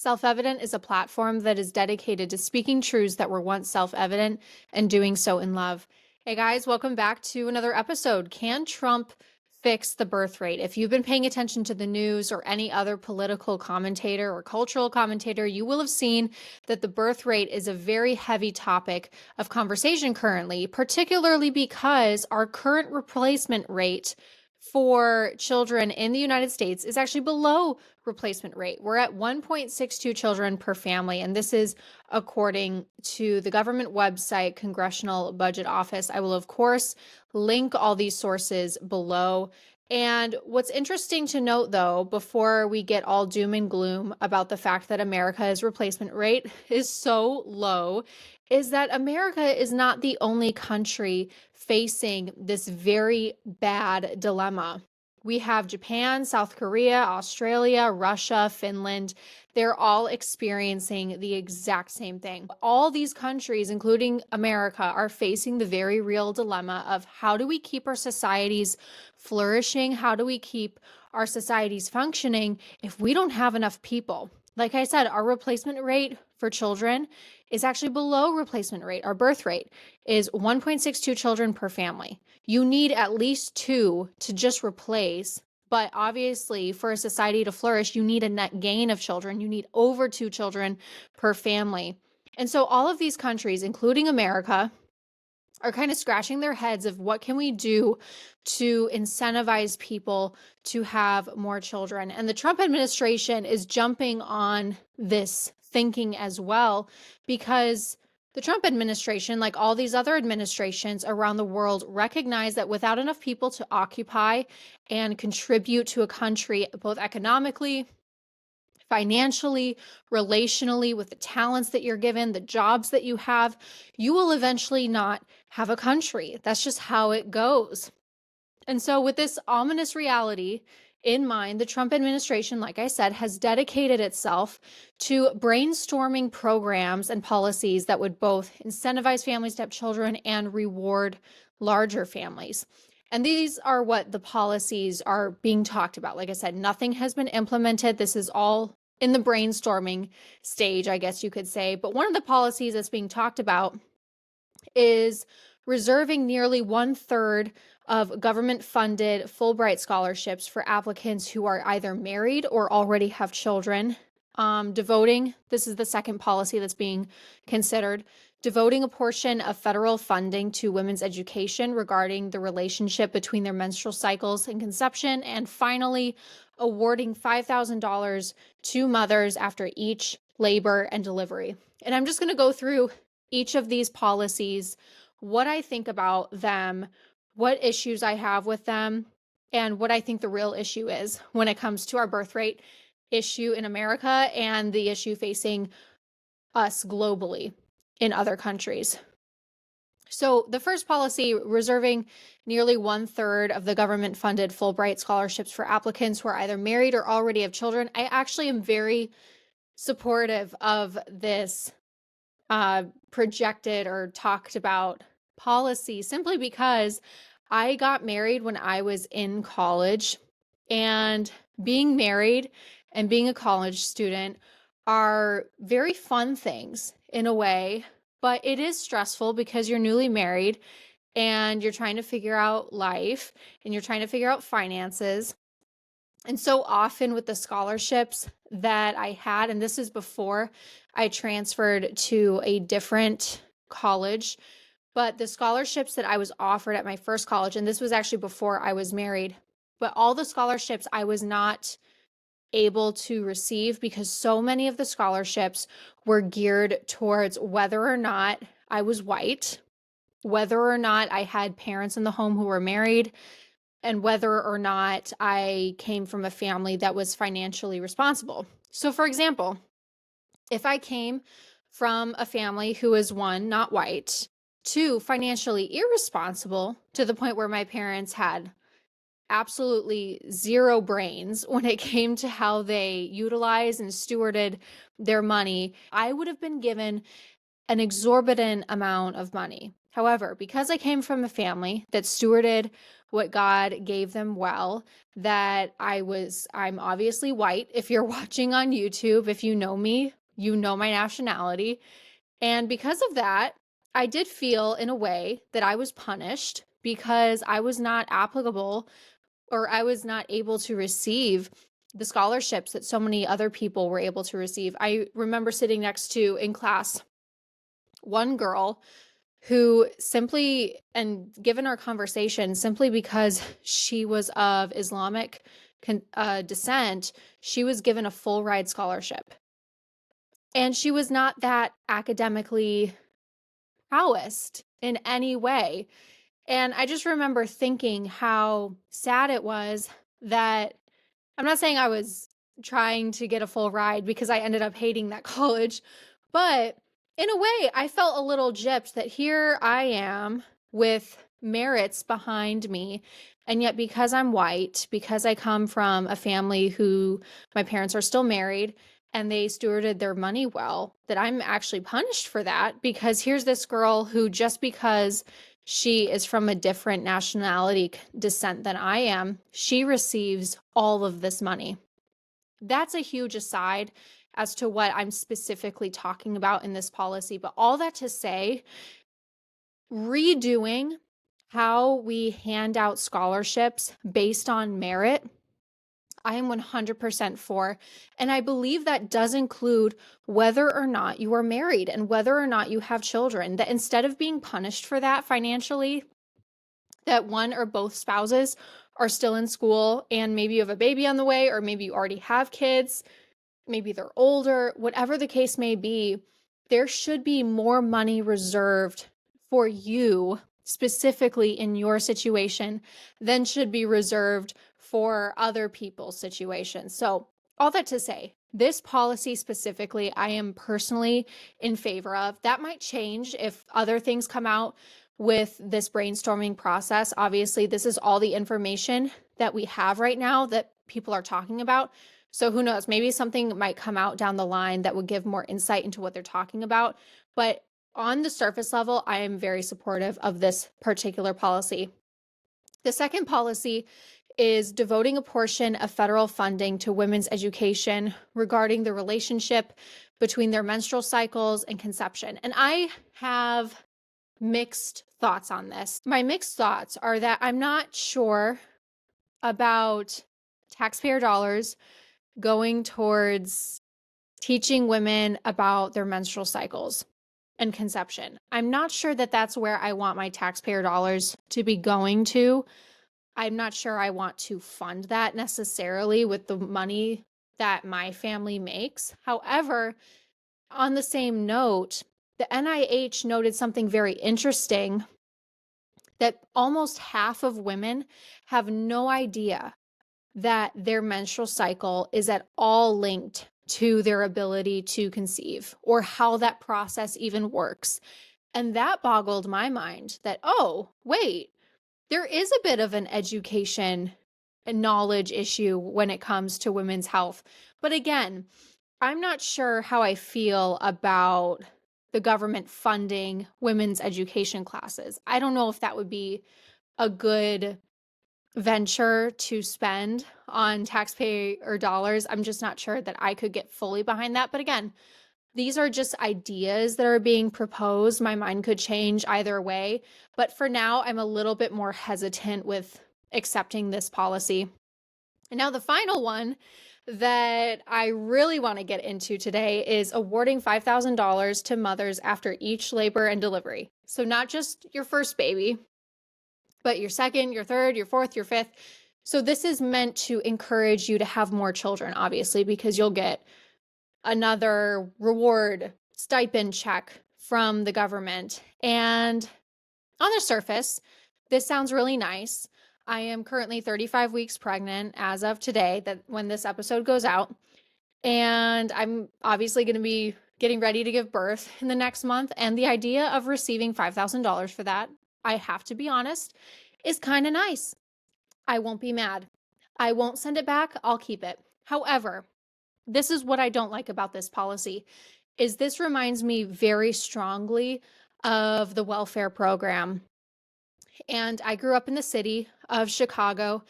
Self-Evident is a platform that is dedicated to speaking truths that were once self-evident and doing so in love. Hey guys, welcome back to another episode. Can Trump fix the birth rate? If you've been paying attention to the news or any other political commentator or cultural commentator, you will have seen that the birth rate is a very heavy topic of conversation currently, particularly because our current replacement rate for children in the United States is actually below replacement rate. We're at 1.62 children per family, and this is according to the government website, Congressional Budget Office. I will, of course, link all these sources below. And what's interesting to note, though, before we get all doom and gloom about the fact that America's replacement rate is so low, is that America is not the only country facing this very bad dilemma. We have Japan, South Korea, Australia, Russia, Finland. They're all experiencing the exact same thing. All these countries, including America, are facing the very real dilemma of how do we keep our societies flourishing? How do we keep our societies functioning if we don't have enough people? Like I said, our replacement rate for children is actually below replacement rate. Our birth rate is 1.62 children per family. You need at least two to just replace. But obviously, for a society to flourish, you need a net gain of children. You need over two children per family. And so all of these countries, including America, are kind of scratching their heads of what can we do to incentivize people to have more children. And the Trump administration is jumping on this thinking as well, because the Trump administration, like all these other administrations around the world, recognize that without enough people to occupy and contribute to a country, both economically, financially, relationally, with the talents that you're given, the jobs that you have, you will eventually not have a country. That's just how it goes. And so with this ominous reality in mind, the Trump administration, like I said, has dedicated itself to brainstorming programs and policies that would both incentivize families to have children and reward larger families. And these are what the policies are being talked about. Like I said, nothing has been implemented. This is all in the brainstorming stage, I guess you could say. But one of the policies that's being talked about is reserving nearly 1/3 of government-funded Fulbright scholarships for applicants who are either married or already have children. This is the second policy that's being considered, devoting a portion of federal funding to women's education regarding the relationship between their menstrual cycles and conception, and finally, awarding $5,000 to mothers after each labor and delivery. And I'm just going to go through each of these policies, what I think about them, what issues I have with them, and what I think the real issue is when it comes to our birth rate issue in America and the issue facing us globally in other countries. So the first policy, reserving nearly 1/3 of the government-funded Fulbright scholarships for applicants who are either married or already have children. I actually am very supportive of this projected or talked about policy, simply because I got married when I was in college, and being married and being a college student are very fun things in a way, but it is stressful because you're newly married and you're trying to figure out life and you're trying to figure out finances. And so often with the scholarships that I had, and this is before I transferred to a different college, but the scholarships that I was offered at my first college, and this was actually before I was married, but all the scholarships I was not able to receive because so many of the scholarships were geared towards whether or not I was white, whether or not I had parents in the home who were married, and whether or not I came from a family that was financially responsible. So for example, if I came from a family who is, one, not white, two, financially irresponsible to the point where my parents had absolutely zero brains when it came to how they utilized and stewarded their money, I would have been given an exorbitant amount of money. However, because I came from a family that stewarded what God gave them well, I'm obviously white. If you're watching on YouTube, if you know me, you know my nationality. And because of that, I did feel in a way that I was punished because I was not applicable, or I was not able to receive the scholarships that so many other people were able to receive. I remember sitting next to, in class, one girl who simply, and given our conversation, simply because she was of Islamic descent, she was given a full ride scholarship. And she was not that academically prowessed in any way. And I just remember thinking how sad it was that, I'm not saying I was trying to get a full ride because I ended up hating that college, but in a way, I felt a little gypped that here I am with merits behind me. And yet, because I'm white, because I come from a family who my parents are still married and they stewarded their money well, that I'm actually punished for that. Because here's this girl who, just because she is from a different nationality descent than I am, she receives all of this money. That's a huge aside as to what I'm specifically talking about in this policy. But all that to say, redoing how we hand out scholarships based on merit, I am 100% for. And I believe that does include whether or not you are married and whether or not you have children, that instead of being punished for that financially, that one or both spouses are still in school and maybe you have a baby on the way, or maybe you already have kids, maybe they're older, whatever the case may be, there should be more money reserved for you specifically in your situation than should be reserved for other people's situations. So, all that to say, this policy specifically, I am personally in favor of. That might change if other things come out with this brainstorming process. Obviously, this is all the information that we have right now that people are talking about. So who knows, maybe something might come out down the line that would give more insight into what they're talking about. But on the surface level, I am very supportive of this particular policy. The second policy is devoting a portion of federal funding to women's education regarding the relationship between their menstrual cycles and conception. And I have mixed thoughts on this. My mixed thoughts are that I'm not sure about taxpayer dollars going towards teaching women about their menstrual cycles and conception. I'm not sure that that's where I want my taxpayer dollars to be going to. I'm not sure I want to fund that necessarily with the money that my family makes. However, on the same note, the NIH noted something very interesting, that almost half of women have no idea that their menstrual cycle is at all linked to their ability to conceive, or how that process even works. And that boggled my mind that, oh, wait, there is a bit of an education and knowledge issue when it comes to women's health. But again, I'm not sure how I feel about the government funding women's education classes. I don't know if that would be a good venture to spend on taxpayer dollars. I'm just not sure that I could get fully behind that. But again, these are just ideas that are being proposed. My mind could change either way. But for now, I'm a little bit more hesitant with accepting this policy. And now the final one that I really want to get into today is awarding $5,000 to mothers after each labor and delivery. So not just your first baby, but your second, your third, your fourth, your fifth. So this is meant to encourage you to have more children, obviously, because you'll get another reward stipend check from the government. And on the surface, this sounds really nice. I am currently 35 weeks pregnant as of today, that when this episode goes out. And I'm obviously going to be getting ready to give birth in the next month. And the idea of receiving $5,000 for that, I have to be honest, is kind of nice. I won't be mad. I won't send it back. I'll keep it. However, this is what I don't like about this policy, is this reminds me very strongly of the welfare program. And I grew up in the city of Chicago,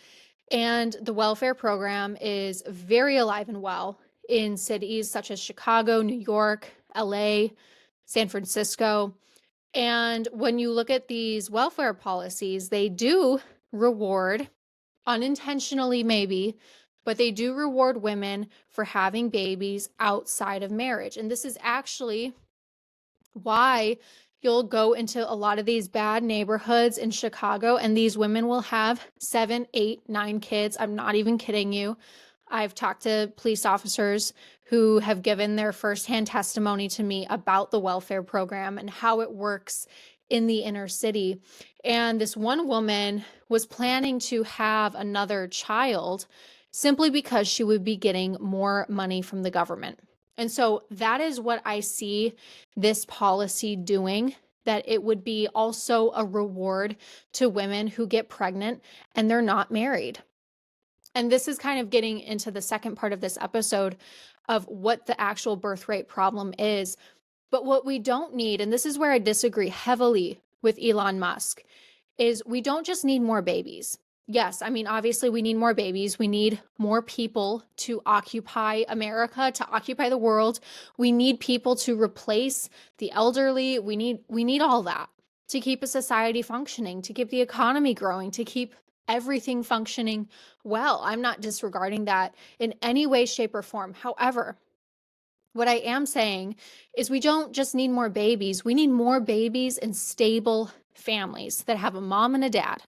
and the welfare program is very alive and well in cities such as Chicago, New York, LA, San Francisco. And when you look at these welfare policies, they do reward, unintentionally maybe, but they do reward women for having babies outside of marriage. And this is actually why you'll go into a lot of these bad neighborhoods in Chicago, and these women will have 7, 8, 9 kids. I'm not even kidding you. I've talked to police officers who have given their firsthand testimony to me about the welfare program and how it works in the inner city. And this one woman was planning to have another child simply because she would be getting more money from the government. And so that is what I see this policy doing, that it would be also a reward to women who get pregnant and they're not married. And this is kind of getting into the second part of this episode of what the actual birth rate problem is. But what we don't need, and this is where I disagree heavily with Elon Musk, is we don't just need more babies. Yes, I mean, obviously we need more babies. We need more people to occupy America, to occupy the world. We need people to replace the elderly. We need all that to keep a society functioning, to keep the economy growing, to keep everything functioning well. I'm not disregarding that in any way, shape, or form. However, what I am saying is we don't just need more babies. We need more babies in stable families that have a mom and a dad,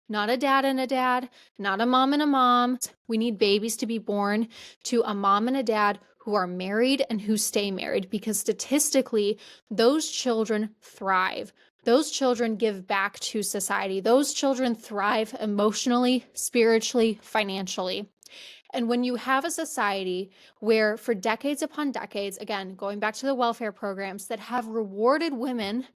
not a dad and a dad, not a mom and a mom. We need babies to be born to a mom and a dad who are married and who stay married, because statistically, those children thrive. Those children give back to society. Those children thrive emotionally, spiritually, financially. And when you have a society where for decades upon decades, again, going back to the welfare programs that have rewarded women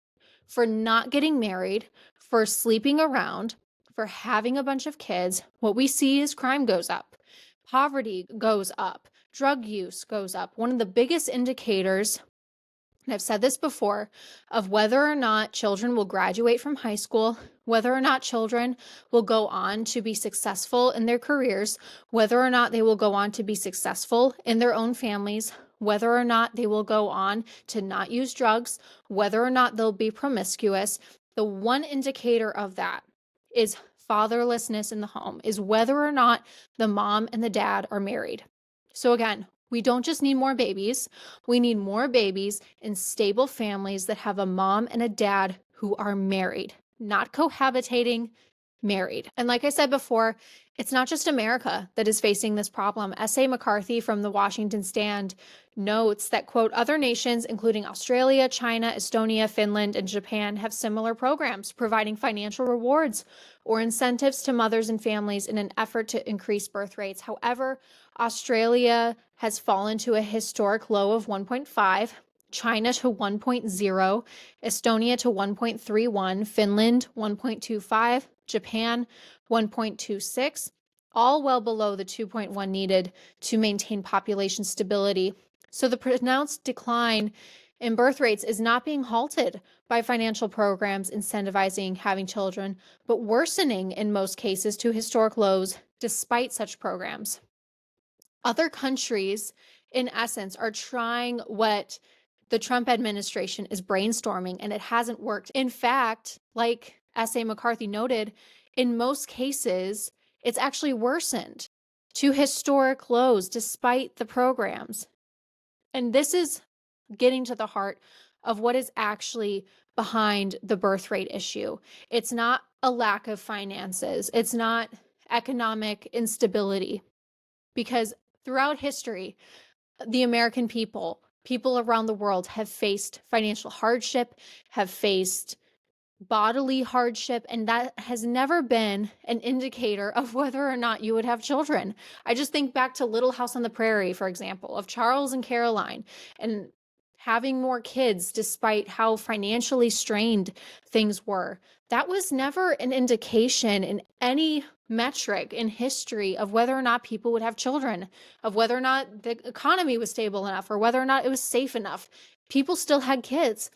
for not getting married, for sleeping around, for having a bunch of kids, what we see is crime goes up, poverty goes up, drug use goes up. One of the biggest indicators, and I've said this before, of whether or not children will graduate from high school, whether or not children will go on to be successful in their careers, whether or not they will go on to be successful in their own families, whether or not they will go on to not use drugs, whether or not they'll be promiscuous. The one indicator of that is fatherlessness in the home, is whether or not the mom and the dad are married. So again, we don't just need more babies. We need more babies in stable families that have a mom and a dad who are married, not cohabitating, married. And like I said before, it's not just America that is facing this problem. S.A. McCarthy from the Washington Stand notes that, quote, other nations, including Australia, China, Estonia, Finland, and Japan, have similar programs providing financial rewards or incentives to mothers and families in an effort to increase birth rates. However, Australia has fallen to a historic low of 1.5, China to 1.0, Estonia to 1.31, Finland 1.25, Japan 1.26, all well below the 2.1 needed to maintain population stability. So the pronounced decline in birth rates is not being halted by financial programs incentivizing having children, but worsening in most cases to historic lows despite such programs. Other countries, in essence, are trying what the Trump administration is brainstorming, and it hasn't worked. In fact, like S.A. McCarthy noted, in most cases, it's actually worsened to historic lows despite the programs. And this is getting to the heart of what is actually behind the birth rate issue. It's not a lack of finances. It's not economic instability, because throughout history, the American people around the world have faced financial hardship, have faced bodily hardship, and that has never been an indicator of whether or not you would have children. I just think back to Little House on the Prairie, for example, of Charles and Caroline, and having more kids despite how financially strained things were. That was never an indication in any metric in history of whether or not people would have children, of whether or not the economy was stable enough, or whether or not it was safe enough. People still had kids.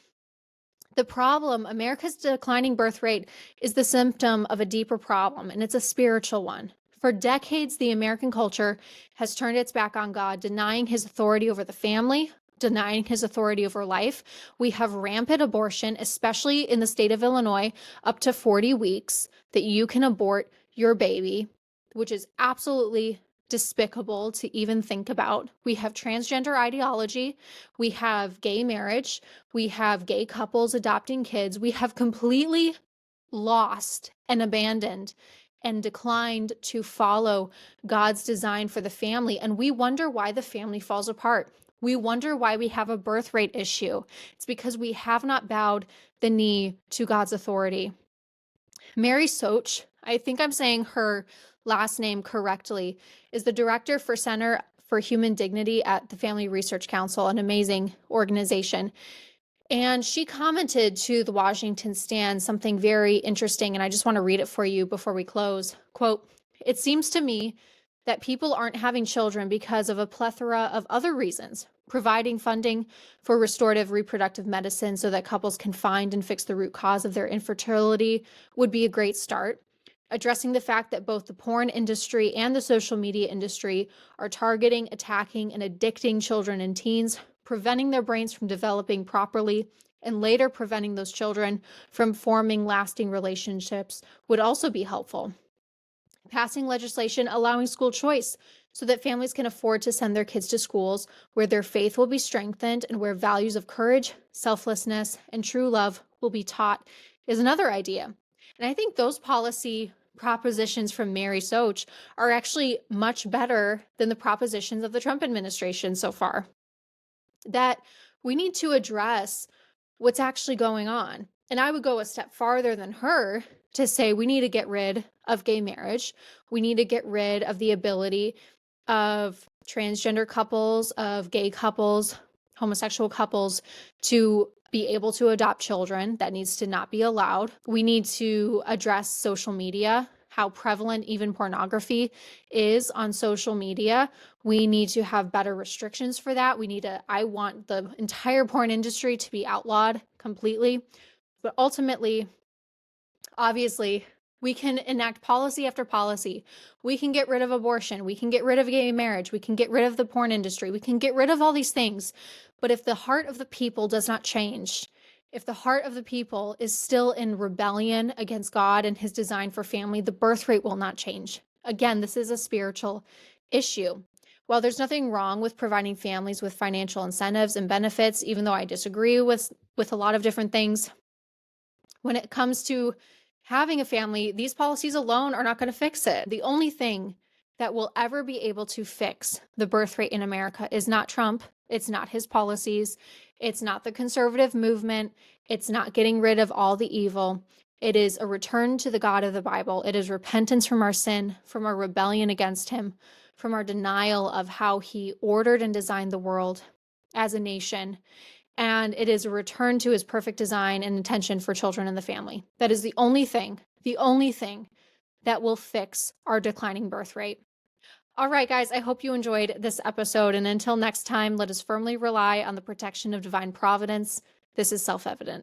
The problem, America's declining birth rate, is the symptom of a deeper problem, and it's a spiritual one. For decades, the American culture has turned its back on God, denying his authority over the family, denying his authority over life. We have rampant abortion, especially in the state of Illinois, up to 40 weeks that you can abort your baby, which is absolutely despicable to even think about. We have transgender ideology. We have gay marriage. We have gay couples adopting kids. We have completely lost and abandoned and declined to follow God's design for the family. And we wonder why the family falls apart. We wonder why we have a birth rate issue. It's because we have not bowed the knee to God's authority. Mary Soch, I think I'm saying her last name correctly, is the director for Center for Human Dignity at the Family Research Council, an amazing organization. And she commented to the Washington Stand something very interesting, and I just want to read it for you before we close. Quote, "It seems to me that people aren't having children because of a plethora of other reasons. Providing funding for restorative reproductive medicine so that couples can find and fix the root cause of their infertility would be a great start. Addressing the fact that both the porn industry and the social media industry are targeting, attacking, and addicting children and teens, preventing their brains from developing properly, and later preventing those children from forming lasting relationships would also be helpful. Passing legislation allowing school choice so that families can afford to send their kids to schools where their faith will be strengthened and where values of courage, selflessness, and true love will be taught is another idea." And I think those policy propositions from Mary Soch are actually much better than the propositions of the Trump administration so far. That we need to address what's actually going on. And I would go a step farther than her to say we need to get rid of gay marriage. We need to get rid of the ability of transgender couples, of gay couples, homosexual couples to be able to adopt children. That needs to not be allowed. We need to address social media, how prevalent even pornography is on social media. We need to have better restrictions for that. I want the entire porn industry to be outlawed completely. But ultimately, obviously, we can enact policy after policy. We can get rid of abortion. We can get rid of gay marriage. We can get rid of the porn industry. We can get rid of all these things. But if the heart of the people does not change, if the heart of the people is still in rebellion against God and his design for family, the birth rate will not change. Again, this is a spiritual issue. While there's nothing wrong with providing families with financial incentives and benefits, even though I disagree with a lot of different things, when it comes to having a family, these policies alone are not going to fix it. The only thing that will ever be able to fix the birth rate in America is not Trump. It's not his policies. It's not the conservative movement. It's not getting rid of all the evil. It is a return to the God of the Bible. It is repentance from our sin, from our rebellion against him, from our denial of how he ordered and designed the world as a nation. And it is a return to his perfect design and intention for children and the family. That is the only thing that will fix our declining birth rate. All right, guys, I hope you enjoyed this episode. And until next time, let us firmly rely on the protection of divine providence. This is self-evident.